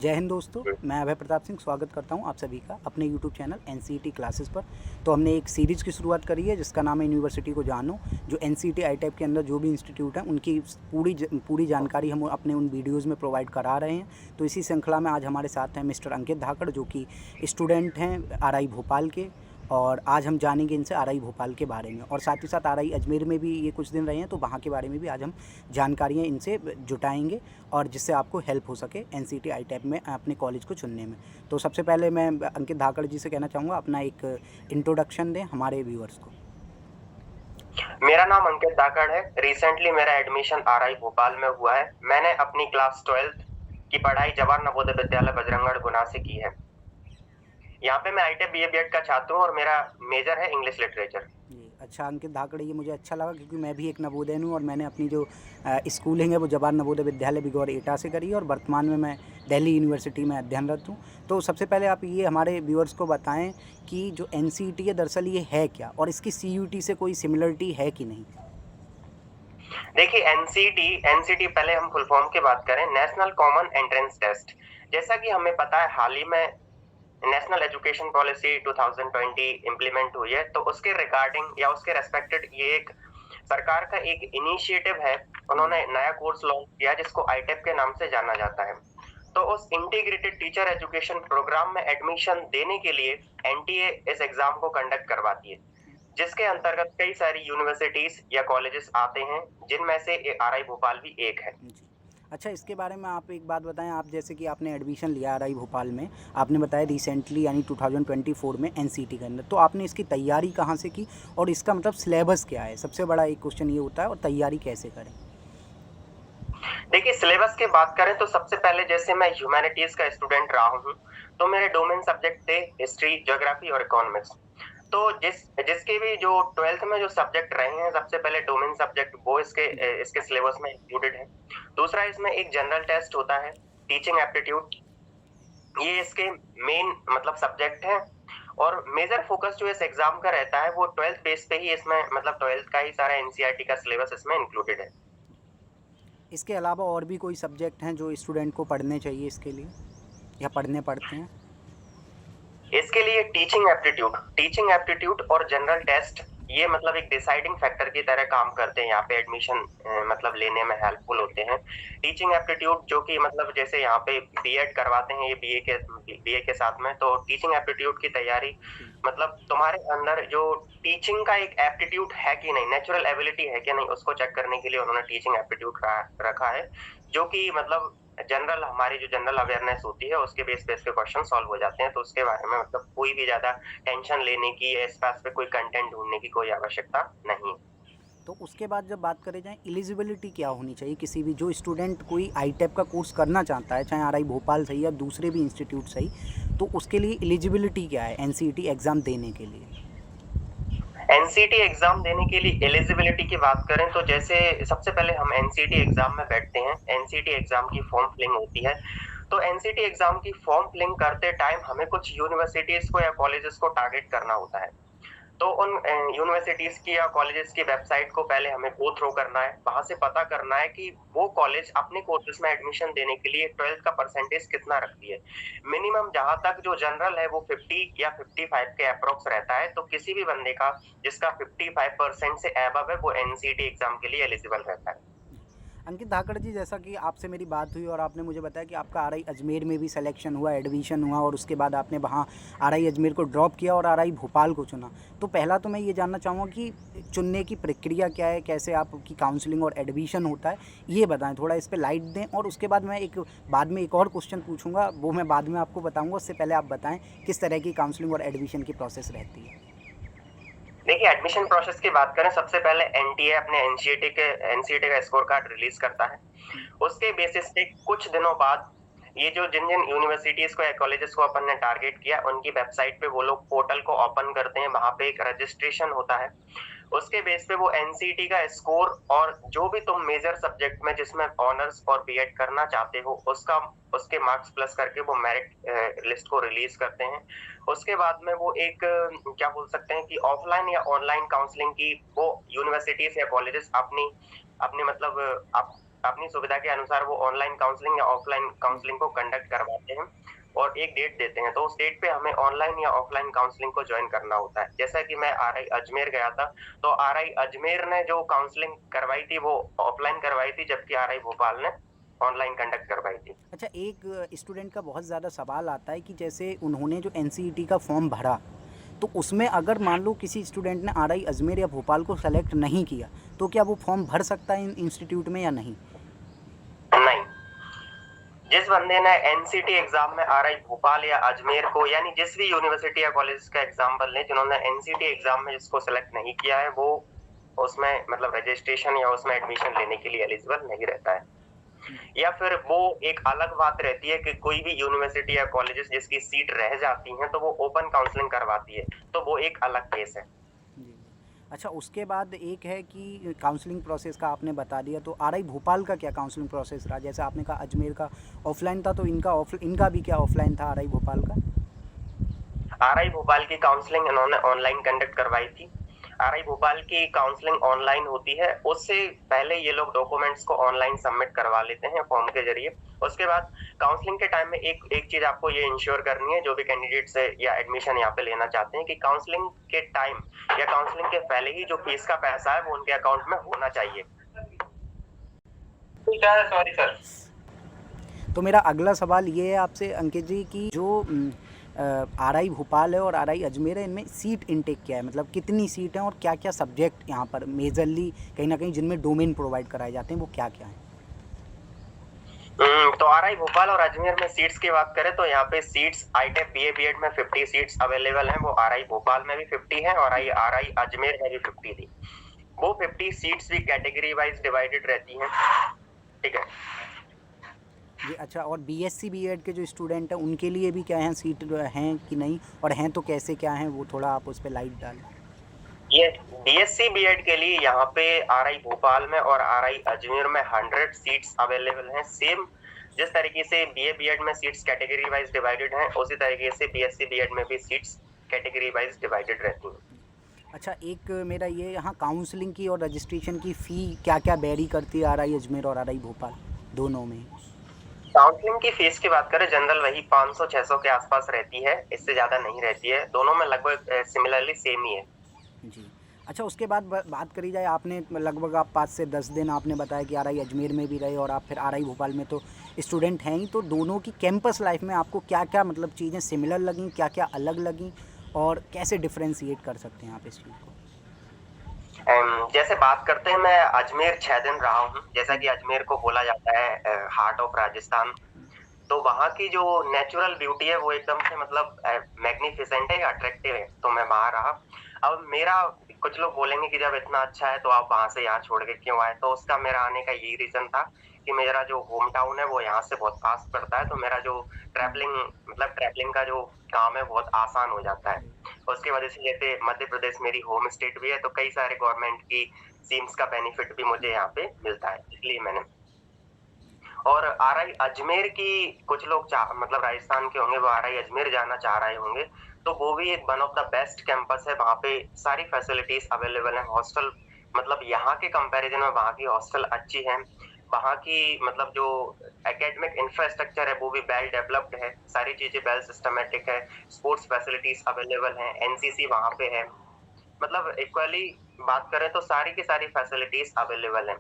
जय हिंद दोस्तों, मैं अभय प्रताप सिंह स्वागत करता हूं आप सभी का अपने YouTube चैनल NCET क्लासेस पर। तो हमने एक सीरीज़ की शुरुआत करी है जिसका नाम है यूनिवर्सिटी को जानो, जो NCET आई-टाइप के अंदर जो भी इंस्टीट्यूट हैं उनकी पूरी जानकारी हम अपने उन वीडियोज़ में प्रोवाइड करा रहे हैं। तो इसी श्रृंखला में आज हमारे साथ हैं मिस्टर अंकित धाकड़, जो कि स्टूडेंट हैं RI भोपाल के, और आज हम जानेंगे इनसे RI भोपाल के बारे में, और साथ ही साथ RI अजमेर में भी ये कुछ दिन रहे हैं तो वहाँ के बारे में भी आज हम जानकारियाँ इनसे जुटाएंगे, और जिससे आपको हेल्प हो सके NCET आई-टाइप में अपने कॉलेज को चुनने में। तो सबसे पहले मैं अंकित धाकड़ जी से कहना चाहूँगा अपना एक इंट्रोडक्शन दें हमारे व्यूअर्स को। मेरा नाम अंकित धाकड़ है। रिसेंटली मेरा एडमिशन RI भोपाल में हुआ है। मैंने अपनी क्लास 12th की पढ़ाई जवाहर नवोदय विद्यालय बजरंगगढ़ गुना से की है। यहाँ पे मैं आई.टी.आई. BA B.Ed का छात्र हूँ और मेरा मेजर है इंग्लिश लिटरेचर। जी, अच्छा अंकित धाकड़, ये मुझे अच्छा लगा क्योंकि मैं भी एक नवोदयन हूँ और मैंने अपनी जो स्कूलिंग है वो जवाहर नवोदय विद्यालय बिगौर एटा से करी है, और वर्तमान में मैं दिल्ली यूनिवर्सिटी में अध्ययनरत हूँ। तो सबसे पहले आप ये हमारे व्यूअर्स को बताएं कि जो NCET है दरअसल ये है क्या, और इसकी CUT से कोई सिमिलरिटी है कि नहीं। देखिए NCET पहले हम फुल फॉर्म की बात करें, नेशनल कॉमन एंट्रेंस टेस्ट। जैसा कि हमें पता है हाल ही में नेशनल एजुकेशन पॉलिसी 2020 इम्प्लीमेंट हुई है, तो उसके रिगार्डिंग या उसके रेस्पेक्टेड ये एक सरकार का एक इनिशिएटिव है। उन्होंने नया कोर्स लॉन्च किया जिसको आई-टाइप के नाम से जाना जाता है। तो उस इंटीग्रेटेड टीचर एजुकेशन प्रोग्राम में एडमिशन देने के लिए NTA इस एग्जाम को कंडक्ट करवाती है, जिसके अंतर्गत कई सारी यूनिवर्सिटीज या कॉलेजेस आते हैं, जिनमें से RI भोपाल भी एक है। जी, अच्छा इसके बारे में आप एक बात बताएं। आप जैसे कि आपने एडमिशन लिया RI भोपाल में, आपने बताया रिसेंटली यानी 2024 में NCET के अंदर, तो आपने इसकी तैयारी कहाँ से की और इसका मतलब सिलेबस क्या है? सबसे बड़ा एक क्वेश्चन ये होता है, और तैयारी कैसे करें? देखिए सिलेबस की बात करें तो सबसे पहले जैसे मैं ह्यूमैनिटीज का स्टूडेंट रहा हूँ, तो मेरे डोमेन सब्जेक्ट थे हिस्ट्री, ज्योग्राफी और इकोनॉमिक्स। तो जिसके भी जो 12th में जो सब्जेक्ट रहे हैं, सबसे पहले डोमेन सब्जेक्ट वो इसके सिलेबस में इंक्लूडेड है। दूसरा इसमें एक जनरल टेस्ट होता है, टीचिंग एप्टीट्यूड। ये इसके मेन मतलब सब्जेक्ट है, और मेजर फोकस जो इस एग्जाम का रहता है वो 12th बेस पे ही इसमें मतलब 12th का ही सारा NCERT का सिलेबस इसमें इंक्लूडेड है। इसके अलावा और भी कोई सब्जेक्ट हैं जो स्टूडेंट को पढ़ने चाहिए इसके लिए, या पढ़ने पड़ते हैं? इसके लिए टीचिंग एप्टीट्यूड और जनरल टेस्ट ये मतलब एक डिसाइडिंग फैक्टर की तरह काम करते हैं। यहाँ पे एडमिशन मतलब लेने में हेल्पफुल होते हैं। टीचिंग एप्टीट्यूड जो कि मतलब जैसे यहाँ पे B.Ed करवाते हैं ये BA के साथ में, तो टीचिंग एप्टीट्यूड की तैयारी मतलब तुम्हारे अंदर जो टीचिंग का एक एप्टीट्यूड है कि नहीं, नेचुरल एबिलिटी है कि नहीं, उसको चेक करने के लिए उन्होंने टीचिंग एप्टीट्यूड रखा है, जो कि मतलब हमारी जो जनरल अवेयरनेस होती है उसके बेस पे इसके क्वेश्चन सॉल्व हो जाते हैं। तो उसके बारे में मतलब कोई भी ज्यादा टेंशन लेने की या इस पास पे कोई कंटेंट ढूंढने की कोई आवश्यकता नहीं। तो उसके बाद जब बात करें जाए एलिजिबिलिटी क्या होनी चाहिए, किसी भी जो स्टूडेंट कोई आई-टाइप का कोर्स करना चाहता है, चाहे RI भोपाल सही या दूसरे भी इंस्टीट्यूट सही, तो उसके लिए एलिजिबिलिटी क्या है NCET एग्ज़ाम देने के लिए? NCET एग्जाम देने के लिए एलिजिबिलिटी की बात करें तो जैसे सबसे पहले हम NCET एग्जाम में बैठते हैं, NCET एग्जाम की फॉर्म फिलिंग होती है। तो NCET एग्जाम की फॉर्म फिलिंग करते टाइम हमें कुछ यूनिवर्सिटीज को या कॉलेजेस को टारगेट करना होता है। तो उन यूनिवर्सिटीज की या कॉलेजेस की वेबसाइट को पहले हमें गो थ्रू करना है, वहां से पता करना है कि वो कॉलेज अपने कोर्सेज में एडमिशन देने के लिए 12th का परसेंटेज कितना रखती है। मिनिमम जहां तक जो जनरल है वो 50 या 55 के अप्रोक्स रहता है, तो किसी भी बंदे का जिसका 55% से अबव है वो NCET एग्जाम के लिए एलिजिबल रहता है। अंकित धाकड़ जी, जैसा कि आपसे मेरी बात हुई और आपने मुझे बताया कि आपका RI अजमेर में भी सिलेक्शन हुआ, एडमिशन हुआ, और उसके बाद आपने वहाँ RI अजमेर को ड्रॉप किया और RI भोपाल को चुना। तो पहला तो मैं ये जानना चाहूँगा कि चुनने की प्रक्रिया क्या है, कैसे आपकी काउंसलिंग और एडमिशन होता है, ये बताएं, थोड़ा इस पर लाइट दें। और उसके बाद मैं बाद में एक और क्वेश्चन पूछूंगा, वो मैं बाद में आपको बताऊँगा। उससे पहले आप बताएँ किस तरह की काउंसलिंग और एडमिशन की प्रोसेस रहती है। देखिए एडमिशन प्रोसेस की बात करें, सबसे पहले NTA अपने NCET का स्कोर कार्ड रिलीज करता है। उसके बेसिस पे कुछ दिनों बाद ये जो जिन जिन यूनिवर्सिटीज को या कॉलेजेस को अपन ने टारगेट किया, उनकी वेबसाइट पे वो लोग पोर्टल को ओपन करते हैं, वहां पे एक रजिस्ट्रेशन होता है। उसके बेस पे वो NCET का स्कोर और जो भी तुम मेजर सब्जेक्ट में जिसमें ऑनर्स और B.Ed करना चाहते हो उसके मार्क्स प्लस करके वो मेरिट लिस्ट को रिलीज करते हैं। उसके बाद में वो एक क्या बोल सकते हैं कि ऑफलाइन या ऑनलाइन काउंसलिंग की वो यूनिवर्सिटीज या कॉलेजेस अपनी अपनी मतलब अपनी सुविधा के अनुसार वो ऑनलाइन काउंसलिंग या ऑफलाइन काउंसलिंग को कंडक्ट करवाते हैं और एक डेट देते हैं। तो उस डेट पे हमें ऑनलाइन या ऑफलाइन काउंसलिंग को जॉइन करना होता है। जैसा कि मैं आरआई अजमेर गया था, तो आरआई अजमेर ने जो काउंसलिंग करवाई थी वो ऑफलाइन करवाई थी, जबकि आरआई भोपाल ने ऑनलाइन कंडक्ट करवाई थी। अच्छा, एक स्टूडेंट का बहुत ज़्यादा सवाल आता है कि जैसे उन्होंने जो एनसीईटी का फॉर्म भरा, तो उसमें अगर मान लो किसी स्टूडेंट ने आरआई अजमेर या भोपाल को सेलेक्ट नहीं किया, तो क्या वो फॉर्म भर सकता है इन इंस्टीट्यूट में या नहीं? नहीं, जिस बंदे ने एनसीटी एग्जाम में आरआई भोपाल या अजमेर को, यानी जिस भी यूनिवर्सिटी या कॉलेज का एग्जाम्पल लें, जिन्होंने एनसीटी एग्जाम में जिसको सिलेक्ट नहीं किया है, वो उसमें मतलब रजिस्ट्रेशन या उसमें एडमिशन लेने के लिए एलिजिबल नहीं रहता है। या फिर वो एक अलग बात रहती है कि कोई भी यूनिवर्सिटी या कॉलेजेस जिसकी सीट रह जाती हैं, तो वो ओपन काउंसलिंग करवाती है, तो वो एक अलग केस है। जी। अच्छा, उसके बाद एक है कि काउंसलिंग प्रोसेस का आपने बता दिया, तो आरआई भोपाल का क्या काउंसलिंग प्रोसेस रहा? जैसे आपने कहा अजमेर का ऑफलाइन था, तो इनका भी क्या ऑफलाइन था आरआई भोपाल का? आरआई भोपाल की काउंसलिंग इन्होंने ऑनलाइन कंडक्ट करवाई थी। आरआई भोपाल की काउंसलिंग ऑनलाइन होती है, उससे पहले ये लोग डॉक्यूमेंट्स को ऑनलाइन सबमिट करवा लेते हैं फॉर्म के जरिए। उसके बाद काउंसलिंग के टाइम में एक चीज आपको ये इंश्योर करनी है, जो भी कैंडिडेट्स या एडमिशन यहाँ पे लेना चाहते हैं, कि काउंसलिंग के टाइम या काउंसलिंग के पहले ही जो फीस का पैसा है वो उनके अकाउंट में होना चाहिए। Sorry sir. तो मेरा अगला सवाल ये है आपसे अंकित जी कि जो आरआई भोपाल है और आरआई अजमेर है, इनमें सीट इनटेक क्या है? मतलब कितनी सीट हैं और क्या क्या सब्जेक्ट यहाँ पर मेजरली कहीं ना कहीं जिनमें डोमेन प्रोवाइड कराए जाते हैं, वो क्या क्या है? तो आरआई भोपाल और अजमेर में सीट्स की बात करें तो यहाँ पे सीट्स आईटेप बीए बीएड में 50 सीट्स अवेलेबल हैं। वो आरआई भोपाल में भी 50 है और आरआई अजमेर में भी 50 थी। वो 50 सीट्स भी कैटेगरी वाइज डिवाइडेड रहती हैं, ठीक है। जी। अच्छा, और बीएससी बीएड के जो स्टूडेंट हैं उनके लिए भी क्या हैं, सीट हैं कि नहीं, और हैं तो कैसे क्या हैं, वो थोड़ा आप उस पर लाइट डालें। ये बीएससी बीएड के लिए यहाँ पे आरआई भोपाल में और आरआई अजमेर में 100 सीट्स अवेलेबल हैं। सेम जिस तरीके से बीए बीएड में सीट्स कैटेगरी वाइज डिवाइडेड हैं, उसी तरीके से बीएससी बीएड में भी सीट्स कैटेगरी वाइज डिवाइडेड रहती हैं। अच्छा, एक मेरा ये यहाँ काउंसलिंग की और रजिस्ट्रेशन की फ़ी क्या क्या वेरी करती है आरआई अजमेर और आरआई भोपाल दोनों में? काउंसलिंग की फीस की बात करें, जनरल वही 500-600 के आसपास रहती है, इससे ज्यादा नहीं रहती है। दोनों में लगभग सिमिलरली सेम ही है। जी। अच्छा, उसके बाद बात करी जाए, आपने लगभग आप 5 से 10 दिन आपने बताया कि आरआई अजमेर में भी रहे और आप फिर आरआई भोपाल में तो स्टूडेंट हैं ही, तो दोनों की कैंपस लाइफ में आपको क्या क्या मतलब चीज़ें सिमिलर लगीं, क्या क्या अलग लगीं, और कैसे डिफ्रेंशिएट कर सकते हैं आप इस चीज़ को? जैसे बात करते हैं, मैं अजमेर 6 दिन रहा हूँ। जैसा कि अजमेर को बोला जाता है हार्ट ऑफ राजस्थान, तो वहाँ की जो नेचुरल ब्यूटी है वो एकदम से मतलब मैग्निफिसेंट है, अट्रैक्टिव है, तो मैं वहाँ रहा। अब मेरा कुछ लोग बोलेंगे कि जब इतना अच्छा है तो आप वहाँ से यहाँ छोड़ के क्यों आए, तो उसका मेरा आने का यही रीजन था कि मेरा जो होम टाउन है वो यहाँ से बहुत पास पड़ता है, तो मेरा जो ट्रैवलिंग का जो काम है बहुत आसान हो जाता है। उसकी वजह से जैसे मध्य प्रदेश मेरी होम स्टेट भी है, तो कई सारे गवर्नमेंट की स्कीम्स का बेनिफिट भी मुझे यहाँ पे मिलता है, इसलिए मैंने। और आरआई अजमेर की कुछ लोग मतलब राजस्थान के होंगे, वो आरआई अजमेर जाना चाह रहे होंगे, तो वो भी एक one of the best campus है। वहाँ पे सारी फैसिलिटीज अवेलेबल है। हॉस्टल मतलब यहाँ के कंपैरिजन में वहाँ की हॉस्टल अच्छी है। वहाँ की मतलब जो एकेडमिक इंफ्रास्ट्रक्चर है वो भी वेल डेवलप्ड है, सारी चीजें वेल सिस्टमेटिक है, स्पोर्ट्स फैसिलिटीज अवेलेबल है, एनसीसी वहाँ पे है। मतलब इक्वली बात करें तो सारी की सारी फैसिलिटीज अवेलेबल है।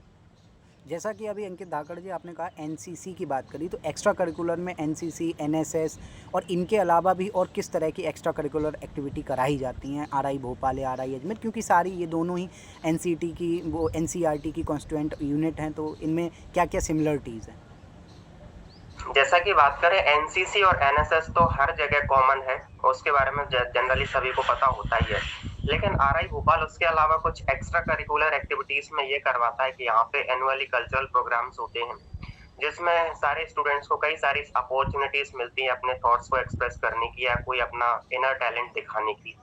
जैसा कि अभी अंकित धाकड़ जी आपने कहा एनसीसी की बात करी, तो एक्स्ट्रा करिकुलर में एनसीसी, एनएसएस और इनके अलावा भी और किस तरह की एक्स्ट्रा करिकुलर एक्टिविटी कराई जाती हैं आरआई भोपाल या आरआई अजमेर, क्योंकि सारी ये दोनों ही एनसीटी की वो एनसीईआरटी की कॉन्स्टिट्यूएंट यूनिट हैं, तो इनमें क्या क्या सिमिलरिटीज़ हैं? जैसा कि बात करें, एनसीसी और एनएसएस तो हर जगह कॉमन है, उसके बारे में जनरली सभी को पता होता ही है। लेकिन आरआई भोपाल उसके अलावा कुछ एक्स्ट्रा करिकुलर एक्टिविटीज में ये करवाता है कि यहाँ पे एनुअली कल्चरल प्रोग्राम्स होते हैं, जिसमें सारे स्टूडेंट्स को कई सारी अपॉर्चुनिटीज मिलती है अपने थॉट्स को एक्सप्रेस करने की या कोई अपना इनर टैलेंट दिखाने की।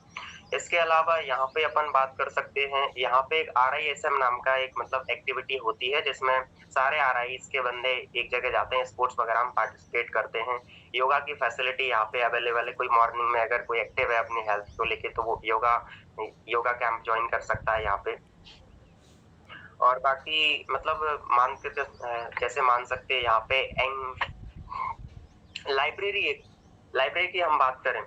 इसके अलावा यहाँ पे अपन बात कर सकते हैं, यहाँ पे एक आरआईएसएम नाम का एक मतलब एक्टिविटी होती है, जिसमें सारे आरआईएस के बंदे एक जगह जाते हैं, स्पोर्ट्स वगैरह में पार्टिसिपेट करते हैं। योगा की फैसिलिटी यहाँ पे अवेलेबल है। कोई मॉर्निंग में अगर कोई एक्टिव है अपनी हेल्थ को लेके, तो वो योगा कैंप ज्वाइन कर सकता है यहाँ पे। और बाकी मतलब जैसे मान सकते हैं यहाँ पे लाइब्रेरी की हम बात करें।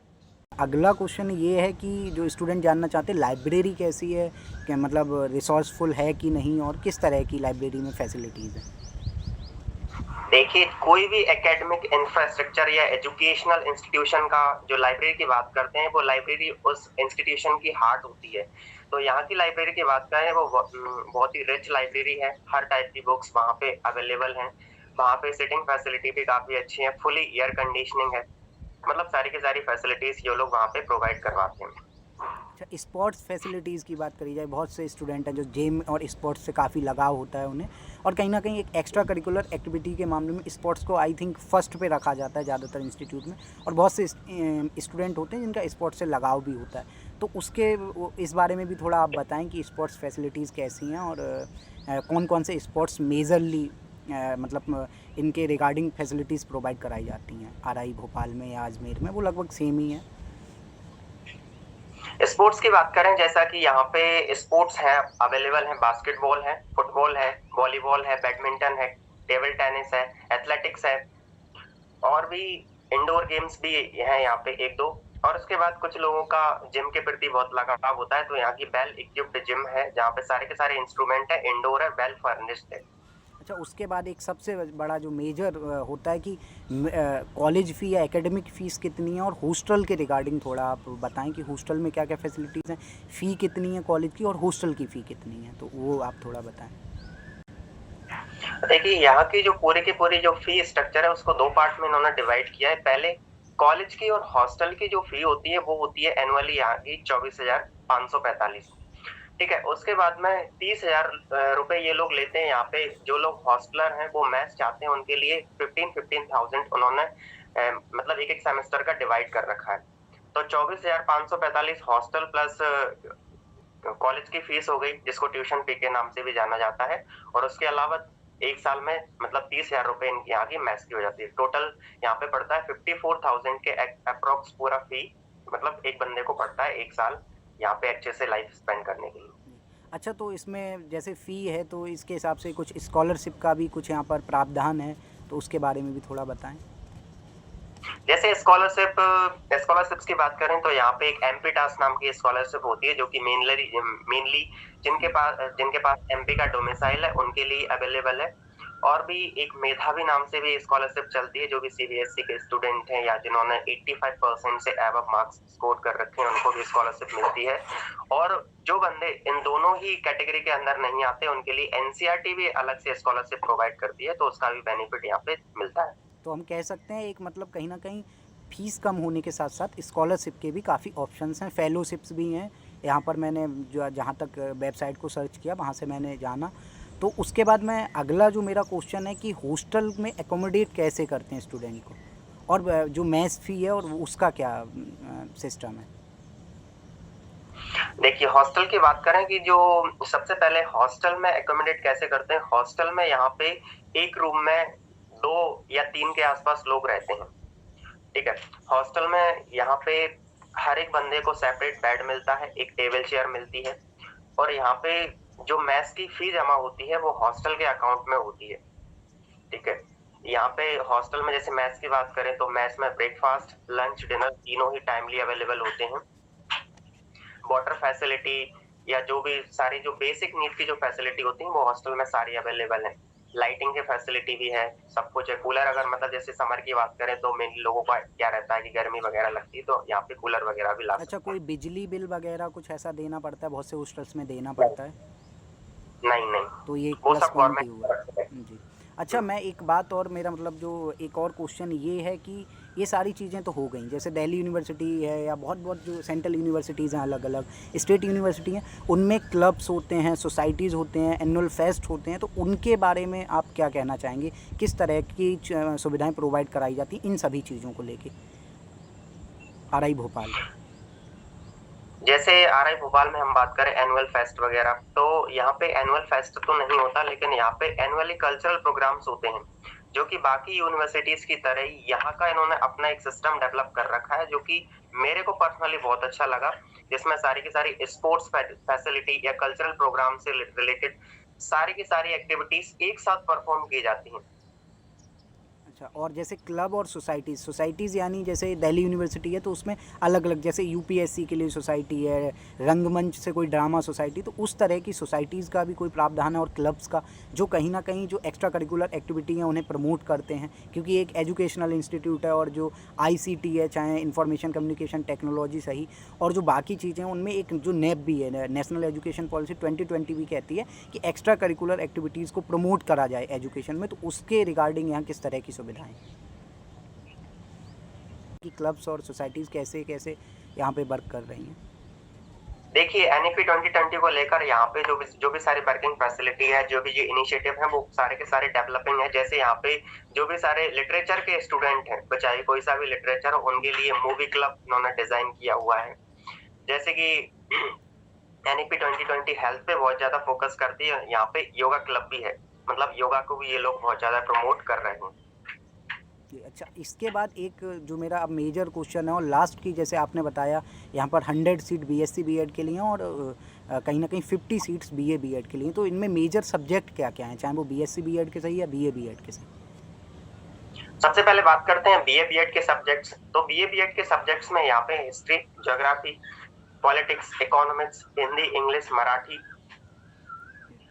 अगला क्वेश्चन ये है कि जो स्टूडेंट जानना चाहते हैं लाइब्रेरी कैसी है, क्या मतलब रिसोर्सफुल है कि नहीं, और किस तरह की लाइब्रेरी में फैसिलिटीज़ हैं? देखिए, कोई भी एकेडमिक इंफ्रास्ट्रक्चर या एजुकेशनल इंस्टीट्यूशन का जो लाइब्रेरी की बात करते हैं, वो लाइब्रेरी उस इंस्टीट्यूशन की हार्ट होती है। तो यहाँ की लाइब्रेरी की बात करें, वो बहुत ही रिच लाइब्रेरी है। हर टाइप की बुक्स वहाँ पे अवेलेबल हैं। वहाँ पे सिटिंग फैसिलिटी भी काफ़ी अच्छी है, फुली एयर कंडीशनिंग है। मतलब सारी की सारी फैसिलिटीज़ ये लोग वहाँ पे प्रोवाइड करवाते हैं। अच्छा, स्पोर्ट्स फैसिलिटीज़ की बात करी जाए, बहुत से स्टूडेंट हैं जो जिम और स्पोर्ट्स से काफ़ी लगाव होता है उन्हें, और कहीं ना कहीं एक एक्स्ट्रा करिकुलर एक्टिविटी के मामले में स्पोर्ट्स को आई थिंक फर्स्ट पे रखा जाता है ज़्यादातर इंस्टीट्यूट में, और बहुत से स्टूडेंट होते हैं जिनका स्पोर्ट्स से लगाव भी होता है। तो इस बारे में भी थोड़ा आप बताएं कि स्पोर्ट्स फैसिलिटीज़ कैसी हैं, और कौन कौन से स्पोर्ट्स मेजरली मतलब इनके रिगार्डिंग फैसिलिटीज़ प्रोवाइड कराई जाती हैं आरआई भोपाल में या अजमेर में, वो लगभग सेम ही है। स्पोर्ट्स की बात करें, जैसा कि यहाँ पे स्पोर्ट्स हैं, अवेलेबल हैं, बास्केटबॉल है, फुटबॉल है, वॉलीबॉल है, बैडमिंटन है, टेबल टेनिस है, एथलेटिक्स है, और भी इंडोर गेम्स भी हैं यहाँ पे 1-2। और उसके बाद कुछ लोगों का जिम के प्रति बहुत लगाव होता है, तो यहाँ की वेल इक्विप्ड जिम है, जहाँ पे सारे के सारे इंस्ट्रूमेंट है, इंडोर है, वेल फर्निश्ड है। अच्छा, उसके बाद एक सबसे बड़ा जो मेजर होता है कि कॉलेज फ़ी या एकेडमिक फ़ीस कितनी है, और हॉस्टल के रिगार्डिंग थोड़ा आप बताएं कि हॉस्टल में क्या क्या फैसिलिटीज़ हैं, फ़ी कितनी है कॉलेज की, और हॉस्टल की फ़ी कितनी है, तो वो आप थोड़ा बताएं। देखिए, यहाँ की जो पूरी जो फी स्ट्रक्चर है, उसको 2 पार्ट में इन्होंने डिवाइड किया है। पहले कॉलेज की और हॉस्टल की जो फी होती है, वो होती है एनुअली यहाँ की 24,545। ठीक है, उसके बाद में 30,000 रुपए ये लोग लेते हैं यहाँ पे। जो लोग हॉस्टलर हैं, वो मेस चाहते हैं, उनके लिए 15,000 उन्होंने मतलब एक सेमेस्टर का डिवाइड कर रखा है। तो 24,545 हॉस्टल प्लस कॉलेज की फीस हो गई, जिसको ट्यूशन फी के नाम से भी जाना जाता है। और उसके अलावा 1 साल में मतलब 30,000 रुपए इनकी यहाँ की मेस की हो जाती है। टोटल यहाँ पे पड़ता है 54,000 के अप्रॉक्स पूरा फी, मतलब एक बंदे को पड़ता है 1 साल यहाँ पे अच्छे से लाइफ स्पेंड करने के लिए। अच्छा, तो इसमें जैसे फ़ी है, तो इसके हिसाब से कुछ स्कॉलरशिप का भी कुछ यहाँ पर प्रावधान है, तो उसके बारे में भी थोड़ा बताएं। जैसे स्कॉलरशिप्स की बात करें, तो यहाँ पे एक एमपी टास्क नाम की स्कॉलरशिप होती है, जो कि मेनली जिनके पास एमपी का डोमिसाइल है, उनके लिए अवेलेबल है। और भी एक मेधावी नाम से भी स्कॉलरशिप चलती है, जो भी सीबीएसई के स्टूडेंट हैं या जिन्होंने 85% से अबव मार्क्स स्कोर कर रखे हैं, उनको भी स्कॉलरशिप मिलती है। और जो बंदे इन दोनों ही कैटेगरी के अंदर नहीं आते, उनके लिए एनसीईआरटी भी अलग से स्कॉलरशिप प्रोवाइड करती है, तो उसका भी बेनिफिट यहाँ पे मिलता है। तो हम कह सकते हैं एक मतलब कहीं ना कहीं फ़ीस कम होने के साथ साथ स्कॉलरशिप के भी काफ़ी ऑप्शंस हैं, फेलोशिप्स भी हैं यहाँ पर। मैंने जो जहाँ तक वेबसाइट को सर्च किया वहाँ से मैंने जाना। तो उसके बाद मैं अगला जो मेरा क्वेश्चन है कि हॉस्टल में एकोमोडेट कैसे करते हैं स्टूडेंट को, और जो मेस फ़ी है और उसका क्या सिस्टम है। देखिए, हॉस्टल की बात करें कि जो सबसे पहले हॉस्टल में एकोमोडेट कैसे करते हैं। हॉस्टल में यहाँ पे एक रूम में 2 या 3 के आसपास लोग रहते हैं। ठीक है, हॉस्टल में यहाँ पे हर एक बंदे को सेपरेट बेड मिलता है, एक टेबल चेयर मिलती है। और यहाँ पे जो मेस की फी जमा होती है, वो हॉस्टल के अकाउंट में होती है। ठीक है, यहाँ पे हॉस्टल में जैसे मेस की बात करें, तो मेस में ब्रेकफास्ट, लंच, डिनर तीनों ही टाइमली अवेलेबल होते हैं। वाटर फैसिलिटी या जो भी सारी जो बेसिक नीड की जो फैसिलिटी होती है, वो हॉस्टल में सारी अवेलेबल है। लाइटिंग की फैसिलिटी भी है, सब कुछ है। कूलर, अगर मतलब जैसे समर की बात करें, तो मेनली लोगों का क्या रहता है कि गर्मी वगैरह लगती है, तो यहाँ पे कूलर वगैरह भी ला अच्छा, सकते कोई हैं। बिजली बिल वगैरह कुछ ऐसा देना पड़ता है, बहुत से हॉस्टल्स में देना पड़ता है, नहीं नहीं, तो ये एक वो प्लस सब पॉइंट ही गवर्नमेंट हुआ। है। जी। अच्छा, मैं एक बात और, मेरा मतलब जो एक और क्वेश्चन ये है कि ये सारी चीज़ें तो हो गई, जैसे दिल्ली यूनिवर्सिटी है या बहुत बहुत जो सेंट्रल यूनिवर्सिटीज़ हैं, अलग अलग स्टेट यूनिवर्सिटी हैं, उनमें क्लब्स होते हैं, सोसाइटीज़ होते हैं, एनुअल फेस्ट होते हैं, तो उनके बारे में आप क्या कहना चाहेंगे, किस तरह की सुविधाएं प्रोवाइड कराई जाती हैं इन सभी चीज़ों को लेके आरआई भोपाल। जैसे आरआई भोपाल में हम बात करें एनुअल फेस्ट वगैरह, तो यहाँ पे एनुअल फेस्ट तो नहीं होता, लेकिन यहाँ पे एनुअली कल्चरल प्रोग्राम्स होते हैं, जो कि बाकी यूनिवर्सिटीज की तरह ही यहाँ का इन्होंने अपना एक सिस्टम डेवलप कर रखा है, जो कि मेरे को पर्सनली बहुत अच्छा लगा। जिसमें सारी की सारी स्पोर्ट्स फैसिलिटी या कल्चरल प्रोग्राम से रिलेटेड सारी की सारी एक्टिविटीज एक साथ परफॉर्म की जाती हैं। अच्छा, और जैसे क्लब और सोसाइटीज़ यानी जैसे दिल्ली यूनिवर्सिटी है तो उसमें अलग अलग, जैसे यूपीएससी के लिए सोसाइटी है, रंगमंच से कोई ड्रामा सोसाइटी, तो उस तरह की सोसाइटीज़ का भी कोई प्रावधान है और क्लब्स का, जो कहीं ना कहीं जो एक्स्ट्रा करिकुलर एक्टिविटी हैं उन्हें प्रमोट करते हैं, क्योंकि एक एजुकेशनल इंस्टीट्यूट है और जो आईसीटी है, चाहे इंफॉर्मेशन कम्युनिकेशन टेक्नोलॉजी सही, और जो बाकी चीज़ें हैं उनमें एक जो नेप भी है, नेशनल एजुकेशन पॉलिसी 2020 भी कहती है कि एक्स्ट्रा करिकुलर एक्टिविटीज़ को प्रमोट करा जाए एजुकेशन में, तो उसके रिगार्डिंग यहाँ किस तरह की सुविधाएं कि क्लब्स और सोसाइटीज़ कैसे कैसे यहाँ पे वर्क कर रही हैं? देखिए एनईपी 2020 को लेकर यहाँ पे जो भी सारी वर्किंग फैसिलिटी है, जो भी ये इनिशिएटिव है, वो सारे के सारे डेवलपिंग है। जैसे यहाँ पे जो भी सारे लिटरेचर के स्टूडेंट हैं, चाहे कोई सा भी लिटरेचर, उनके लिए मूवी क्लब उन्होंने डिजाइन किया हुआ है। जैसे कि एनईपी 2020 हेल्थ पे बहुत ज्यादा फोकस करती है, यहाँ पे योगा क्लब भी है, मतलब योगा को भी ये लोग बहुत ज्यादा प्रमोट कर रहे हैं। अच्छा, इसके बाद एक जो मेरा अब मेजर क्वेश्चन है और लास्ट की, जैसे आपने बताया यहाँ पर 100 सीट बीएससी बीएड के लिए हैं और कहीं ना कहीं 50 सीट्स बीए बीएड के लिए, तो इनमें मेजर सब्जेक्ट क्या क्या हैं, चाहे वो बीएससी बीएड के सही या बीए बीएड के सही? सबसे पहले बात करते हैं बीए बीएड के सब्जेक्ट्स। तो बीए बीएड के सब्जेक्ट्स में यहाँ पे history, geography, politics, economics, Hindi, English, Marathi,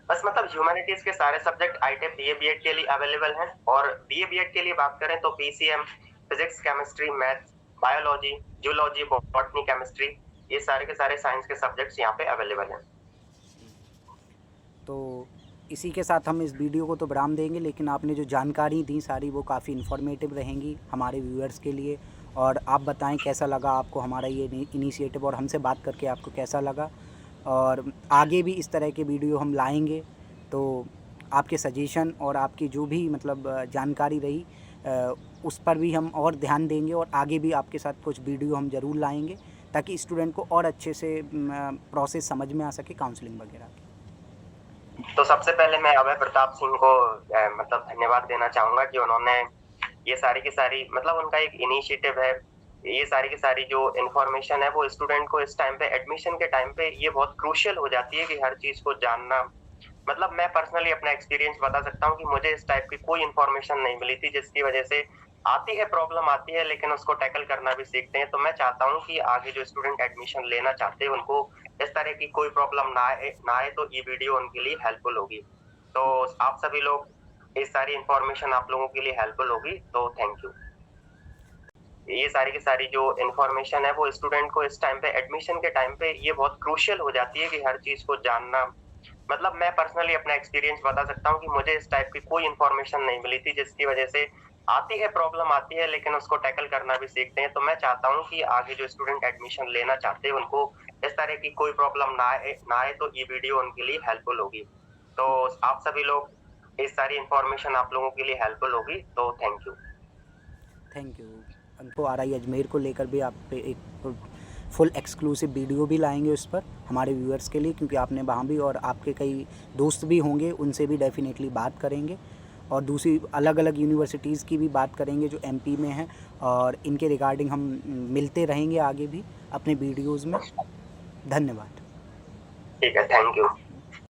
बस मतलब ह्यूमैनिटीज के सारे सब्जेक्ट आईटेप बीए बीएड के लिए अवेलेबल हैं। और बीए बीएड के लिए बात करें तो PCM, physics, chemistry, math, biology, zoology, botany, chemistry, ये सारे के सारे साइंस के सब्जेक्ट्स यहाँ पे अवेलेबल हैं। तो इसी के साथ हम इस वीडियो को तो विराम देंगे, लेकिन आपने जो जानकारी दी सारी वो काफ़ी इन्फॉर्मेटिव रहेंगी हमारे व्यूअर्स के लिए। और आप बताएं कैसा लगा आपको हमारा ये इनिशिएटिव, और हमसे बात करके आपको कैसा लगा, और आगे भी इस तरह के वीडियो हम लाएंगे। तो आपके सजेशन और आपकी जो भी मतलब जानकारी रही उस पर भी हम और ध्यान देंगे, और आगे भी आपके साथ कुछ वीडियो हम ज़रूर लाएंगे ताकि स्टूडेंट को और अच्छे से प्रोसेस समझ में आ सके काउंसलिंग वगैरह की। तो सबसे पहले मैं अभय प्रताप सिंह को मतलब धन्यवाद देना चाहूँगा कि उन्होंने ये सारी की सारी, मतलब उनका एक इनिशिएटिव है, ये सारी की सारी जो इन्फॉर्मेशन है वो स्टूडेंट को इस टाइम पे, एडमिशन के टाइम पे, ये बहुत क्रूशियल हो जाती है कि हर चीज को जानना। मतलब मैं पर्सनली अपना एक्सपीरियंस बता सकता हूँ कि मुझे इस टाइप की कोई इन्फॉर्मेशन नहीं मिली थी, जिसकी वजह से आती है प्रॉब्लम आती है, लेकिन उसको टैकल करना भी सीखते हैं। तो मैं चाहता हूँ कि आगे जो स्टूडेंट एडमिशन लेना चाहते हैं उनको इस तरह की कोई प्रॉब्लम ना आए, तो ये वीडियो उनके लिए हेल्पफुल होगी। तो आप सभी लोग, इस सारी इन्फॉर्मेशन आप लोगों के लिए हेल्पफुल होगी, तो थैंक यू। ये सारी की सारी जो इन्फॉर्मेशन है वो स्टूडेंट को इस टाइम पे, एडमिशन के टाइम पे, ये बहुत क्रूशियल हो जाती है कि हर चीज को जानना। मतलब मैं पर्सनली अपना एक्सपीरियंस बता सकता हूँ कि मुझे इस टाइप की कोई इन्फॉर्मेशन नहीं मिली थी, जिसकी वजह से आती है प्रॉब्लम आती है, लेकिन उसको टैकल करना भी सीखते हैं। तो मैं चाहता हूँ कि आगे जो स्टूडेंट एडमिशन लेना चाहते हैं उनको इस तरह की कोई प्रॉब्लम ना आए, तो ये वीडियो उनके लिए हेल्पफुल होगी। तो आप सभी लोग, इस सारी इन्फॉर्मेशन आप लोगों के लिए हेल्पफुल होगी, तो थैंक यू। Thank you. हमको RI अजमेर को लेकर भी आप पे एक फुल एक्सक्लूसिव वीडियो भी लाएंगे उस पर हमारे व्यूअर्स के लिए, क्योंकि आपने वहाँ भी, और आपके कई दोस्त भी होंगे, उनसे भी डेफिनेटली बात करेंगे, और दूसरी अलग अलग यूनिवर्सिटीज़ की भी बात करेंगे जो MP में हैं, और इनके रिगार्डिंग हम मिलते रहेंगे आगे भी अपने वीडियोज़ में। धन्यवाद। ठीक है, थैंक यू।